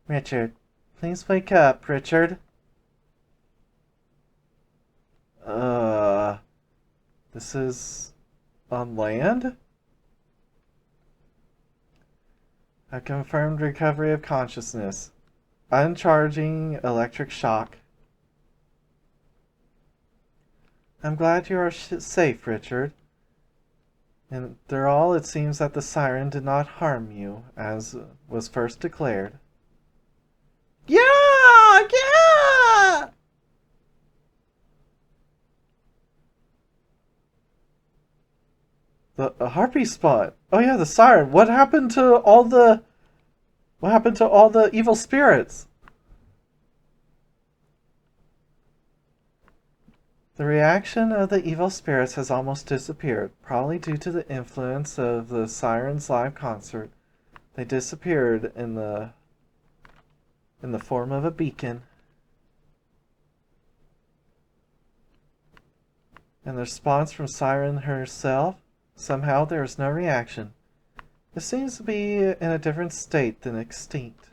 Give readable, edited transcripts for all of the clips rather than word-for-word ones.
Richard, please wake up, Richard. Uh, this is on land? A confirmed recovery of consciousness. Uncharging electric shock. I'm glad you are safe, Richard. And through all, it seems that the siren did not harm you, as was first declared. Yeah! Yeah! The harpy spot. Oh yeah, the siren. What happened to all the evil spirits? The reaction of the evil spirits has almost disappeared, probably due to the influence of the Siren's live concert. They disappeared in the form of a beacon. And the response from Siren herself, somehow there is no reaction. It seems to be in a different state than extinct.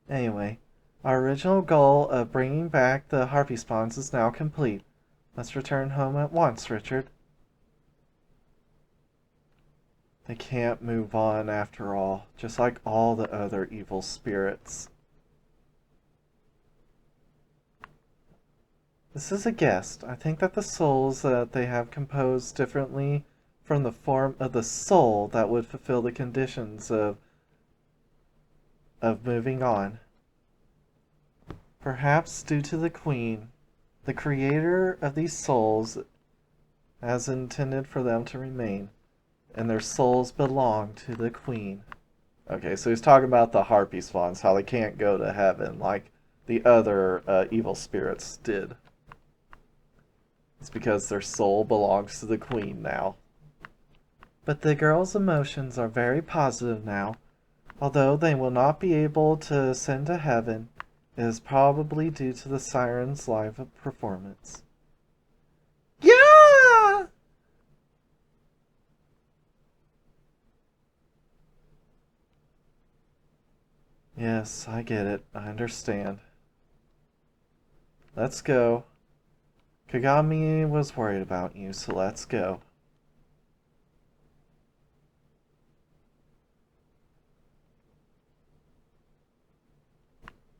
Anyway, our original goal of bringing back the harpy spawns is now complete. Let's return home at once, Richard. They can't move on after all, just like all the other evil spirits. This is a guest. I think that the souls that they have composed differently from the form of the soul that would fulfill the conditions of moving on. Perhaps due to the Queen, the creator of these souls has intended for them to remain, and their souls belong to the Queen. Okay, so he's talking about the harpy spawns, how they can't go to heaven like the other evil spirits did. It's because their soul belongs to the Queen now. But the girl's emotions are very positive now. Although they will not be able to ascend to heaven, it is probably due to the Siren's live performance. Yeah! Yes, I get it. I understand. Let's go. Kogami was worried about you, so let's go.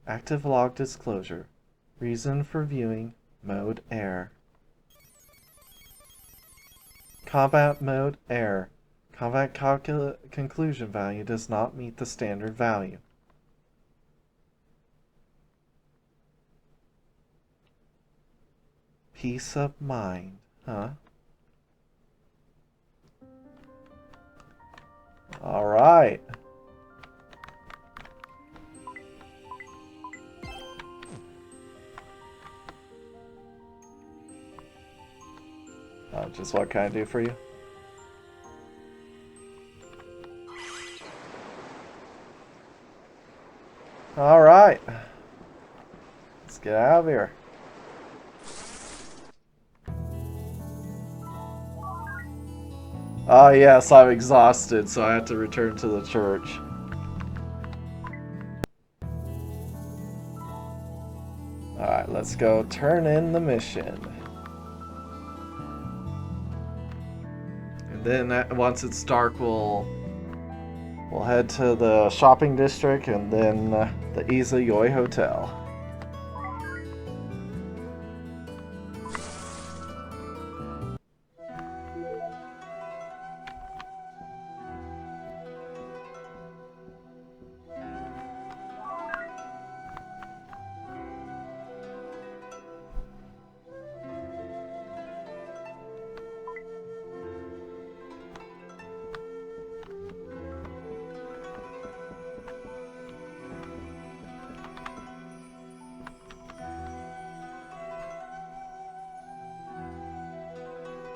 Active log disclosure. Reason for viewing. Mode error. Combat mode error. Combat conclusion value does not meet the standard value. Peace of mind, huh? Alright. Just what can I do for you? Alright. Let's get out of here. Ah, yes, I'm exhausted, so I have to return to the church. Alright, let's go turn in the mission. And then once it's dark, we'll head to the shopping district and then the Izayoi Hotel.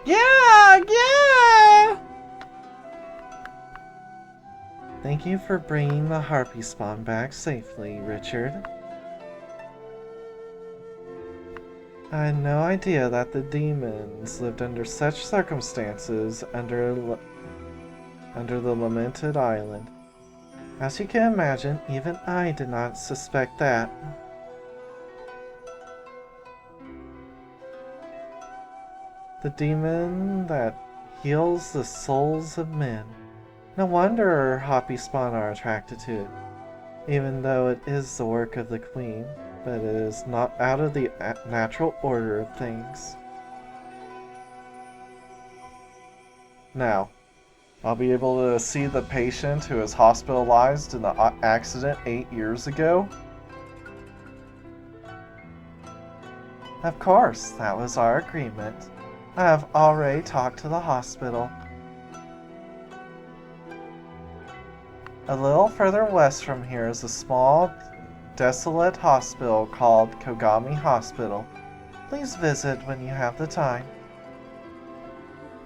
Yeah, yeah! Thank you for bringing the harpy spawn back safely, Richard. I had no idea that the demons lived under such circumstances under the lamented island. As you can imagine, even I did not suspect that. The demon that heals the souls of men. No wonder Hoppy Spawn are attracted to it, even though it is the work of the Queen, but it is not out of the natural order of things. Now, I'll be able to see the patient who was hospitalized in the accident 8 years ago? Of course, that was our agreement. I have already talked to the hospital. A little further west from here is a small, desolate hospital called Kogami Hospital. Please visit when you have the time.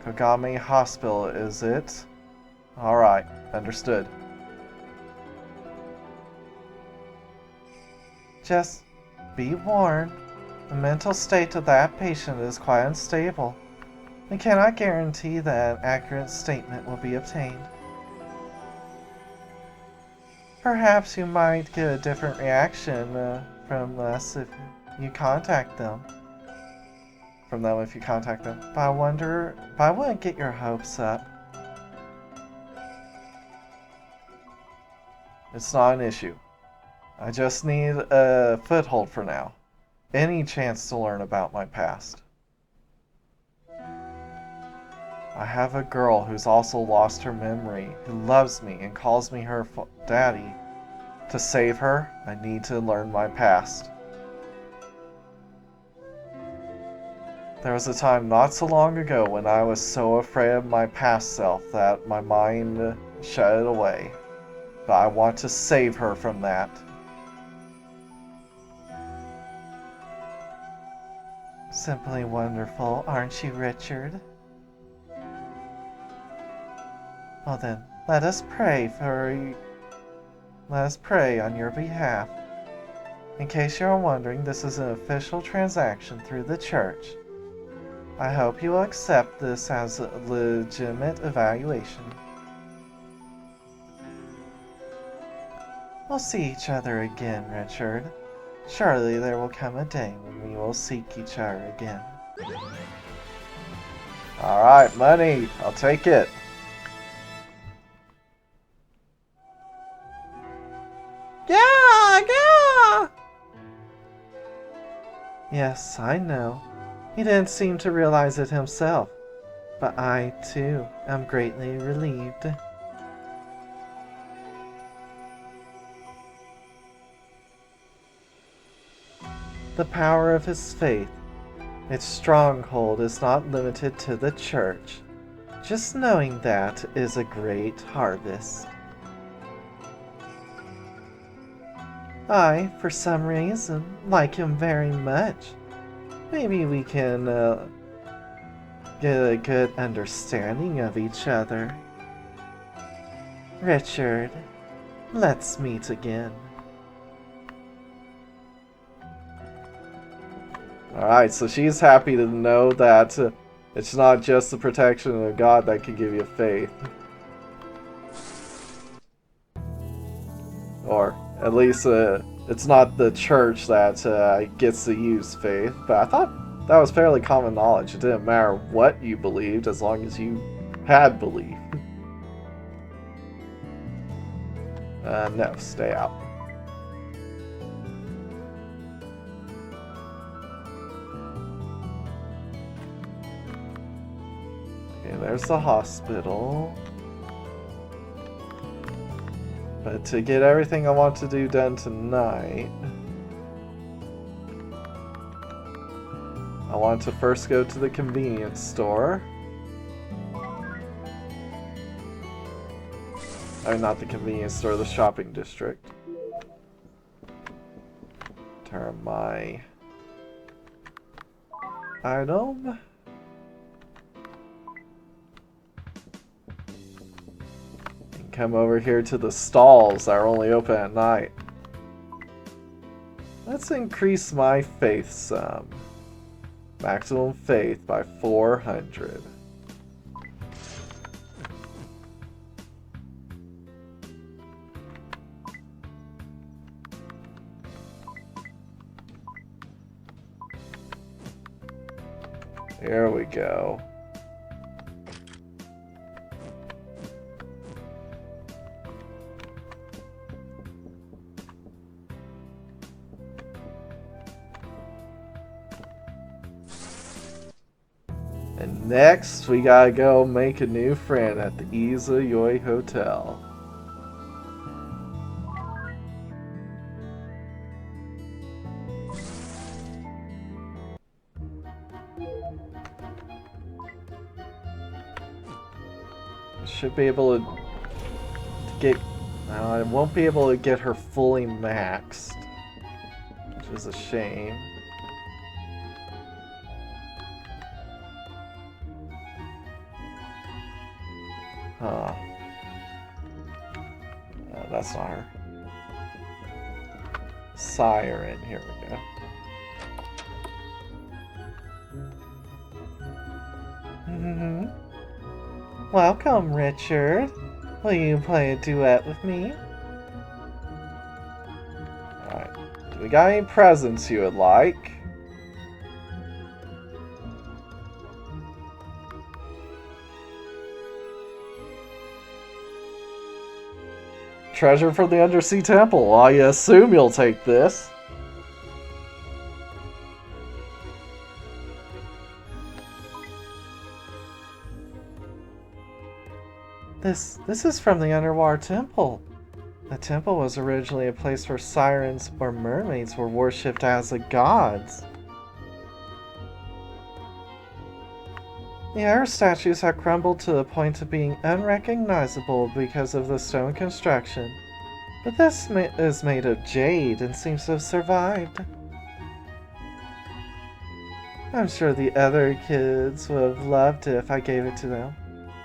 Kogami Hospital, is it? Alright, understood. Just be warned, the mental state of that patient is quite unstable. We cannot guarantee that an accurate statement will be obtained. Perhaps you might get a different reaction from us if you contact them. But I wouldn't get your hopes up. It's not an issue. I just need a foothold for now. Any chance to learn about my past. I have a girl who's also lost her memory, who loves me and calls me her daddy. To save her, I need to learn my past. There was a time not so long ago when I was so afraid of my past self that my mind shut it away. But I want to save her from that. Simply wonderful, aren't you, Richard? Well then, let us pray on your behalf. In case you are wondering, this is an official transaction through the church. I hope you will accept this as a legitimate evaluation. We'll see each other again, Richard. Surely there will come a day when we will seek each other again. Alright, money! I'll take it! Yeah! Yes, I know. He didn't seem to realize it himself, but I, too, am greatly relieved. The power of his faith, its stronghold is not limited to the church. Just knowing that is a great harvest. I, for some reason, like him very much. Maybe we can get a good understanding of each other. Richard, let's meet again. Alright, so she's happy to know that it's not just the protection of God that can give you faith. Or, at least, it's not the church that gets to use faith, but I thought that was fairly common knowledge. It didn't matter what you believed as long as you had belief. No, stay out. Okay, there's the hospital. But to get everything I want to do done tonight, I want to first go to the convenience store. Oh, not the convenience store, the shopping district. Turn my item. And come over here to the stalls that are only open at night. Let's increase my faith some. Maximum faith by 400. Here we go. And next, we gotta go make a new friend at the Izayoi Hotel. Should be able to get... I won't be able to get her fully maxed, which is a shame. Huh. No, that's not her. Siren, here we go. Welcome, Richard. Will you play a duet with me? Alright. Do we got any presents you would like? Treasure from the Undersea Temple. I assume you'll take this. This is from the Underwater Temple. The temple was originally a place where sirens or mermaids were worshipped as the gods. The air statues have crumbled to the point of being unrecognizable because of the stone construction, but this is made of jade and seems to have survived. I'm sure the other kids would have loved it if I gave it to them.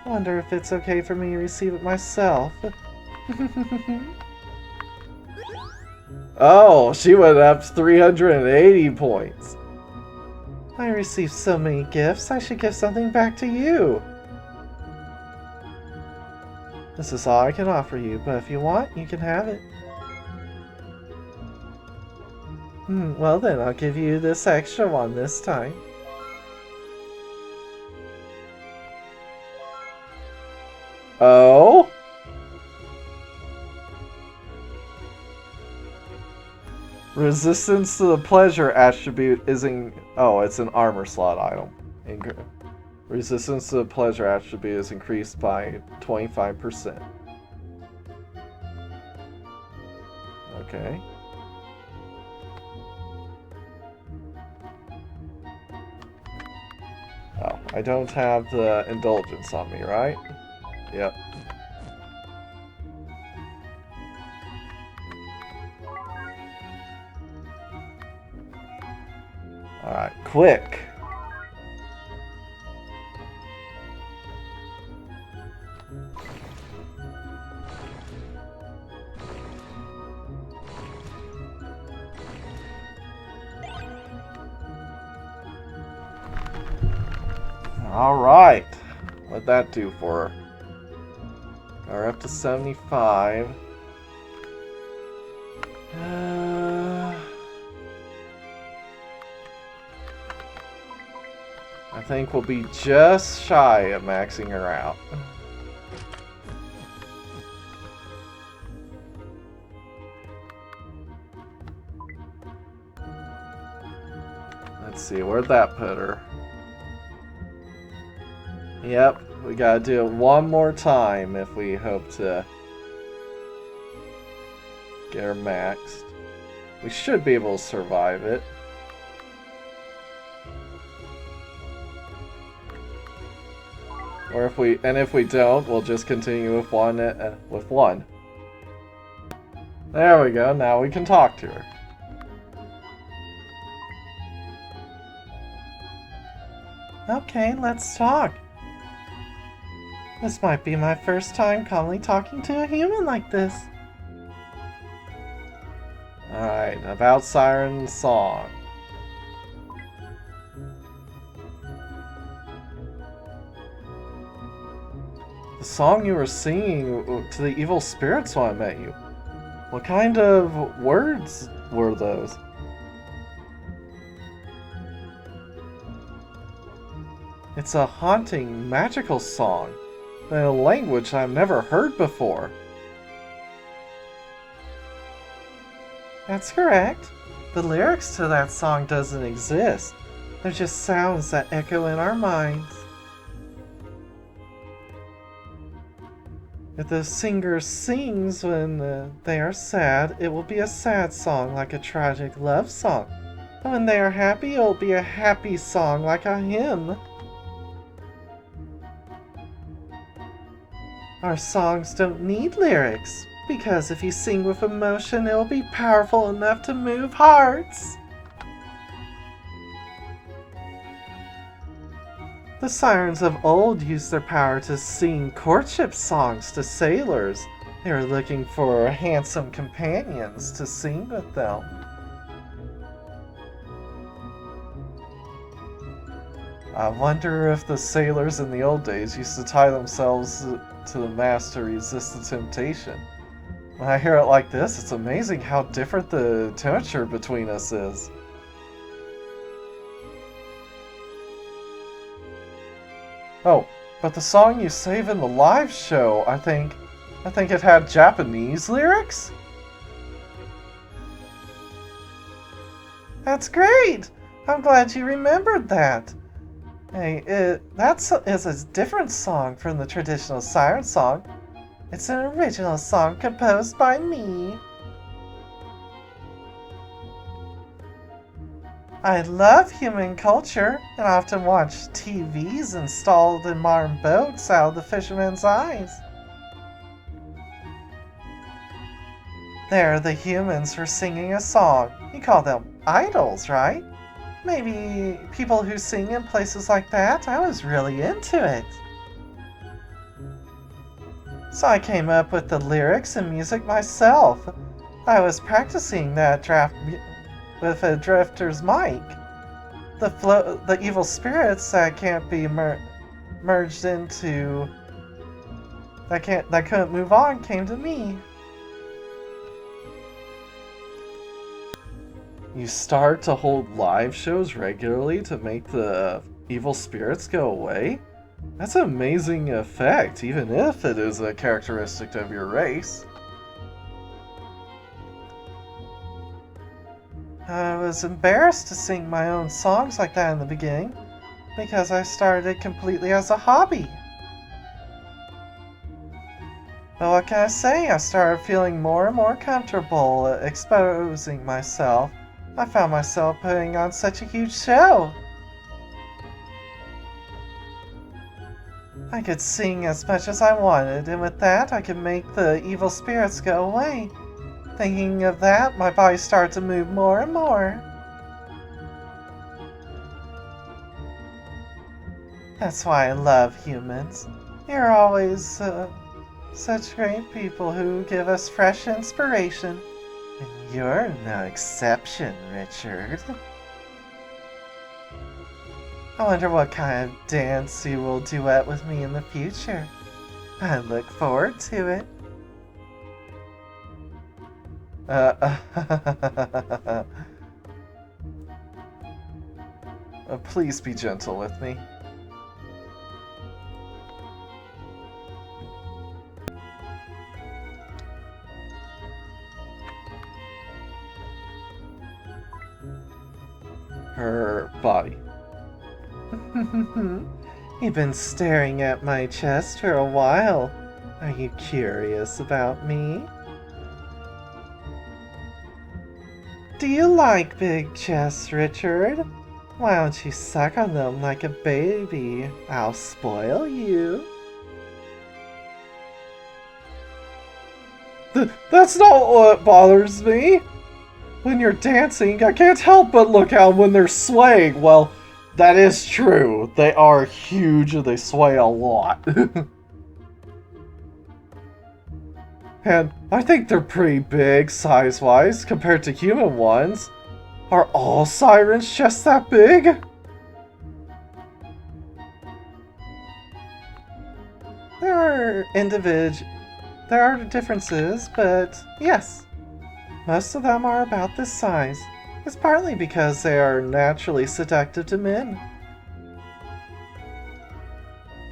I wonder if it's okay for me to receive it myself. Oh, she went up 380 points. I received so many gifts, I should give something back to you. This is all I can offer you, but if you want, you can have it. Well then, I'll give you this extra one this time. Oh? Resistance to the pleasure attribute is in... Oh, it's an armor slot item. Resistance to the pleasure attribute is increased by 25%. Okay. Oh, I don't have the indulgence on me, right? Yep. Alright, quick! Alright! What'd that do for her? We're up to 75. I think we'll be just shy of maxing her out. Let's see, where'd that put her? Yep, we gotta do it one more time if we hope to get her maxed. We should be able to survive it. Or if we don't, we'll just continue with one. There we go. Now we can talk to her. Okay, let's talk. This might be my first time calmly talking to a human like this. Alright, about Siren's song. The song you were singing to the evil spirits when I met you. What kind of words were those? It's a haunting, magical song in a language I've never heard before. That's correct. The lyrics to that song doesn't exist. They're just sounds that echo in our minds. If the singer sings when they are sad, it will be a sad song like a tragic love song. But when they are happy, it will be a happy song like a hymn. Our songs don't need lyrics, because if you sing with emotion, it will be powerful enough to move hearts. The sirens of old used their power to sing courtship songs to sailors. They were looking for handsome companions to sing with them. I wonder if the sailors in the old days used to tie themselves to the mast to resist the temptation. When I hear it like this, it's amazing how different the temperature between us is. Oh, but the song you save in the live show, I think it had Japanese lyrics? That's great! I'm glad you remembered that. Hey, that is a different song from the traditional Siren song. It's an original song composed by me. I love human culture and often watch TVs installed in modern boats out of the fishermen's eyes. There, the humans were singing a song. You call them idols, right? Maybe people who sing in places like that. I was really into it. So I came up with the lyrics and music myself. I was practicing that draft with a drifter's mic. The evil spirits that can't be merged into that couldn't move on came to me. You start to hold live shows regularly to make the evil spirits go away? That's an amazing effect, even if it is a characteristic of your race. I was embarrassed to sing my own songs like that in the beginning, because I started completely as a hobby. But what can I say? I started feeling more and more comfortable exposing myself. I found myself putting on such a huge show. I could sing as much as I wanted, and with that I could make the evil spirits go away. Thinking of that, my body started to move more and more. That's why I love humans. You're always such great people who give us fresh inspiration. And you're no exception, Richard. I wonder what kind of dance you will duet with me in the future. I look forward to it. Please be gentle with me. Her body. You've been staring at my chest for a while. Are you curious about me? Do you like big chests, Richard? Why don't you suck on them like a baby? I'll spoil you. That's not what bothers me. When you're dancing, I can't help but look at them when they're swaying. Well, that is true. They are huge and they sway a lot. And I think they're pretty big size-wise compared to human ones. Are all sirens just that big? There are differences, but yes. Most of them are about this size. It's partly because they are naturally seductive to men.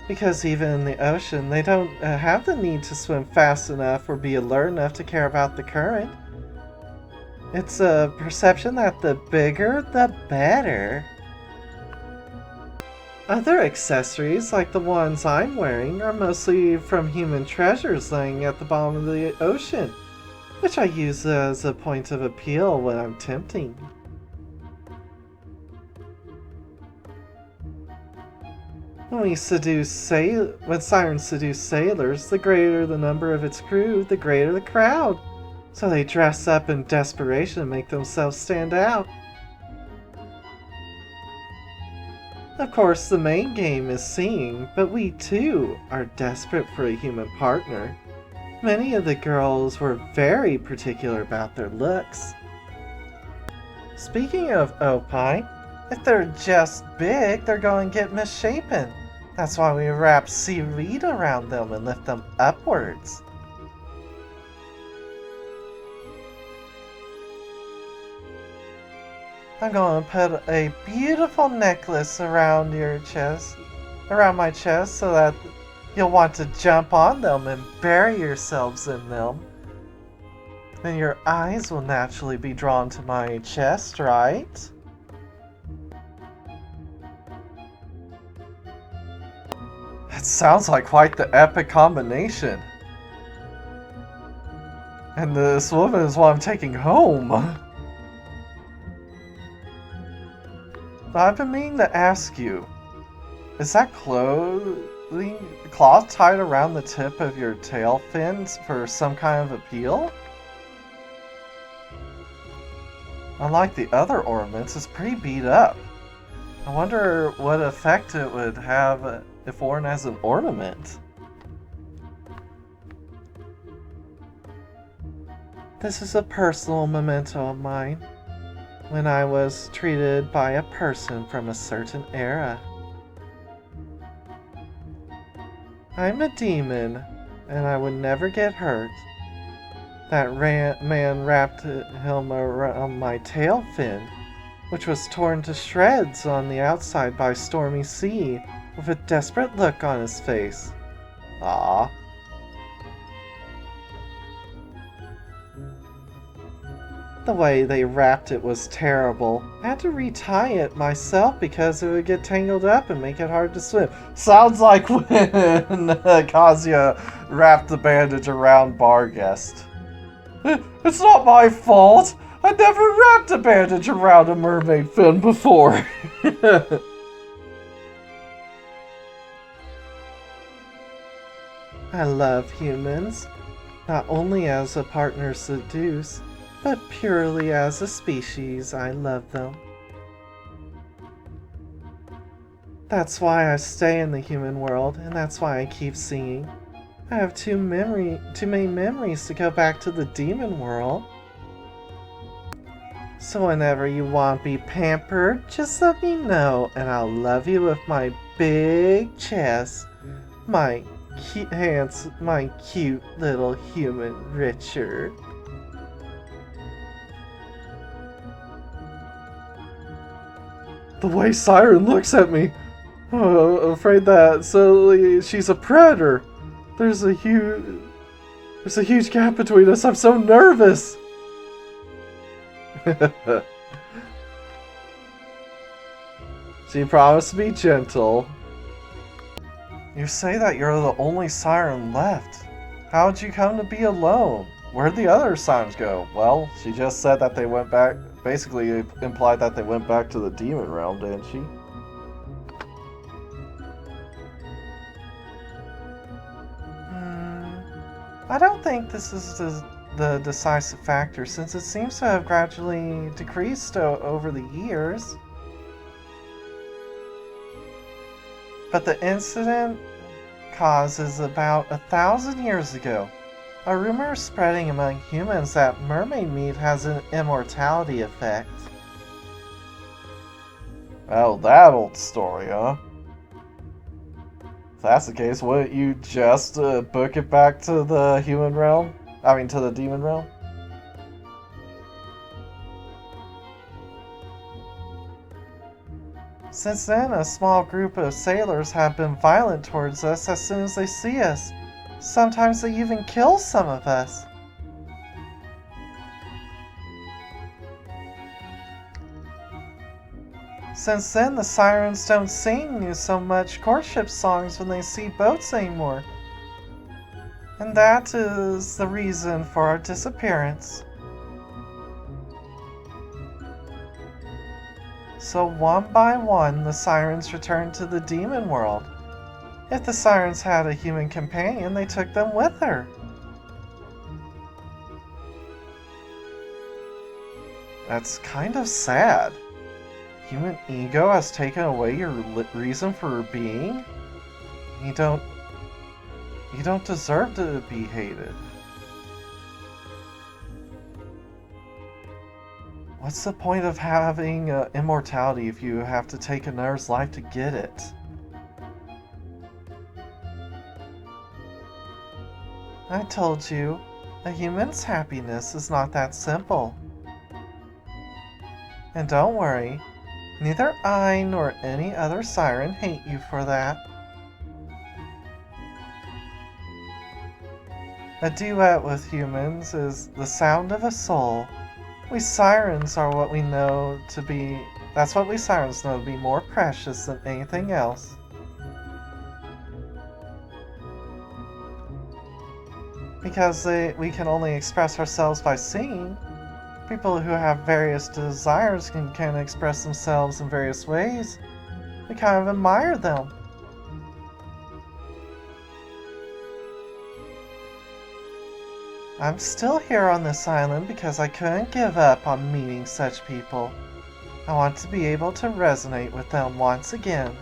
Because even in the ocean, they don't have the need to swim fast enough or be alert enough to care about the current. It's a perception that the bigger, the better. Other accessories, like the ones I'm wearing, are mostly from human treasures laying at the bottom of the ocean, which I use as a point of appeal when I'm tempting. When Siren seduce sailors, the greater the number of its crew, the greater the crowd. So they dress up in desperation and make themselves stand out. Of course, the main game is singing, but we too are desperate for a human partner. Many of the girls were very particular about their looks. Speaking of opine, if they're just big, they're going to get misshapen. That's why we wrap seaweed around them and lift them upwards. I'm going to put a beautiful necklace around my chest, so that you'll want to jump on them and bury yourselves in them. Then your eyes will naturally be drawn to my chest, right? That sounds like quite the epic combination. And this woman is what I'm taking home. I've been meaning to ask you, is that cloth tied around the tip of your tail fins for some kind of appeal? Unlike the other ornaments, it's pretty beat up. I wonder what effect it would have if worn as an ornament. This is a personal memento of mine, when I was treated by a person from a certain era. I'm a demon, and I would never get hurt. That man wrapped him around my tail fin, which was torn to shreds on the outside by stormy sea, with a desperate look on his face. Ah. The way they wrapped it was terrible. I had to retie it myself because it would get tangled up and make it hard to swim. Sounds like when Kazuya wrapped the bandage around Barghest. It's not my fault! I never wrapped a bandage around a mermaid fin before! I love humans, not only as a partner seduce, but purely as a species. I love them. That's why I stay in the human world, and that's why I keep singing. I have too many memories to go back to the demon world. So whenever you want to be pampered, just let me know, and I'll love you with my big chest, my cute little human Richard. The way Siren looks at me, afraid that she's a predator. There's a huge gap between us. I'm so nervous. She promised to be gentle. You say that you're the only Siren left. How'd you come to be alone? Where'd the other Sirens go? Well, she just said that they went back. Basically implied that they went back to the demon realm, didn't she? I don't think this is the decisive factor, since it seems to have gradually decreased over the years. But the incident causes about 1,000 years ago. A rumor is spreading among humans that mermaid meat has an immortality effect. Oh, that old story, huh? If that's the case, wouldn't you just book it back to the human realm? I mean, to the demon realm? Since then, a small group of sailors have been violent towards us as soon as they see us. Sometimes they even kill some of us. Since then, the sirens don't sing so much courtship songs when they see boats anymore. And that is the reason for our disappearance. So one by one, the sirens returned to the demon world. If the sirens had a human companion, they took them with her. That's kind of sad. Human ego has taken away your reason for being? You don't deserve to be hated. What's the point of having immortality if you have to take another's life to get it? I told you, a human's happiness is not that simple. And don't worry, neither I nor any other siren hate you for that. A duet with humans is the sound of a soul. We sirens are what we know to be... That's what we sirens know to be more precious than anything else. Because we can only express ourselves by singing. People who have various desires can express themselves in various ways. We kind of admire them. I'm still here on this island because I couldn't give up on meeting such people. I want to be able to resonate with them once again.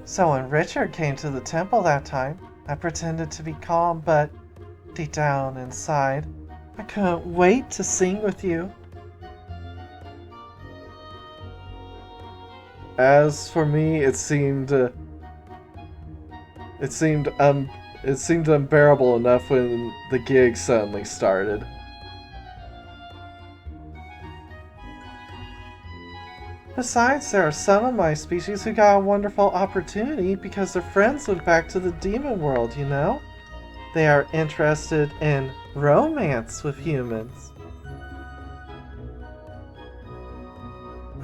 So when Richard came to the temple that time, I pretended to be calm, but deep down inside, I couldn't wait to sing with you. As for me, it seemed unbearable enough when the gig suddenly started. Besides, there are some of my species who got a wonderful opportunity because their friends went back to the demon world, you know? They are interested in romance with humans.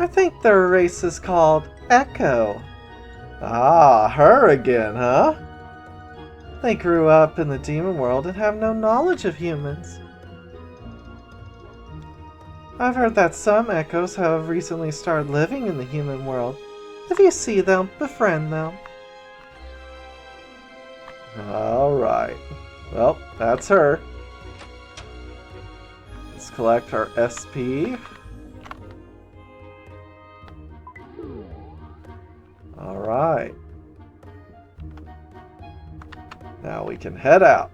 I think their race is called Echo. Ah, her again, huh? They grew up in the demon world and have no knowledge of humans. I've heard that some echoes have recently started living in the human world. If you see them, befriend them. Alright. Well, that's her. Let's collect our SP. Alright. Now we can head out.